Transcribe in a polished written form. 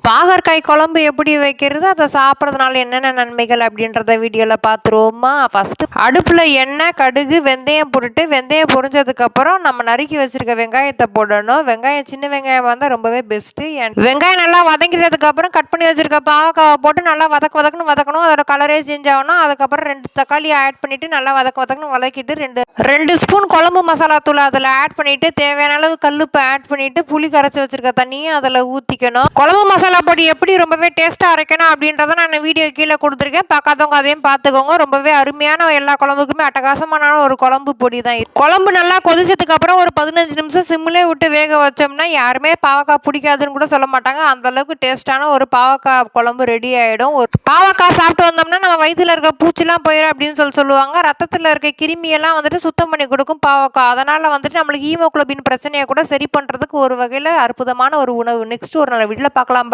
பாகற்காய் குழம்பு எப்படி வைக்கிறது, அதை சாப்பிட்றதுனால என்னென்ன நன்மைகள் அப்படின்றத வீடியோவில் பார்த்துருவோமா. ஃபஸ்ட்டு அடுப்பில் எண்ணெய், கடுகு, வெந்தயம் போட்டுட்டு வெந்தயம் பொரிஞ்சதுக்கப்புறம் நம்ம நறுக்கி வச்சுருக்க வெங்காயத்தை போடணும். வெங்காயம் சின்ன வெங்காயம் வந்தால் ரொம்பவே பெஸ்ட்டு. வெங்காயம் நல்லா வதங்கினதுக்கப்புறம் கட் பண்ணி வச்சுருக்க பாவக்காவை போட்டு நல்லா வதக்கணும்னு வதக்கணும். அதோட கலரே சேஞ்ச் ஆகணும். அதுக்கப்புறம் 2 தக்காளி ஆட் பண்ணிவிட்டு நல்லா வதக்கணும்னு வதக்கிட்டு ரெண்டு ஸ்பூன் குழம்பு மசாலா தூள் அதில் ஆட் பண்ணிவிட்டு தேவையான அளவு கல்லுப்பு ஆட் பண்ணிவிட்டு புளி கரைச்சி வச்சுருக்க தண்ணியும் அதில் ஊற்றிக்கணும். குழம்பு மசாலா பொடி எப்படி ரொம்பவே டேஸ்ட்டாக அரைக்கணும் அப்படின்றத நான் வீடியோ கீழே கொடுத்துருக்கேன். பார்க்காதவங்க அதையும் பார்த்துக்கோங்க. ரொம்பவே அருமையான எல்லா குழம்புக்குமே அட்டகாசமான ஒரு குழம்பு பொடி தான் இது. குழம்பு நல்லா கொதிச்சதுக்கு அப்புறம் ஒரு 15 நிமிஷம் சிம்மிலே விட்டு வேக வச்சோம்னா யாருமே பாவக்காய் பிடிக்காதுன்னு கூட சொல்ல மாட்டாங்க. அந்த அளவுக்கு டேஸ்டான ஒரு பாவக்காய் குழம்பு ரெடி ஆகிடும். ஒரு பாவக்காய் சாப்பிட்டு வந்தோம்னா நம்ம வயிற்றுல இருக்க பூச்சிலாம் போயிடும் அப்படின்னு சொல்லுவாங்க. ரத்தத்தில் இருக்க கிருமியெல்லாம் சுத்தம் பண்ணி கொடுக்கும் பாவக்காய். அதனால் நம்மளுக்கு ஹீமோகுளோபின் பிரச்சனையை கூட சரி பண்ணுறதுக்கு ஒரு வகையில் அற்புதமான ஒரு உணவு. நெக்ஸ்ட் ஒரு நல்ல வீட்டில் பார்க்கலாம்.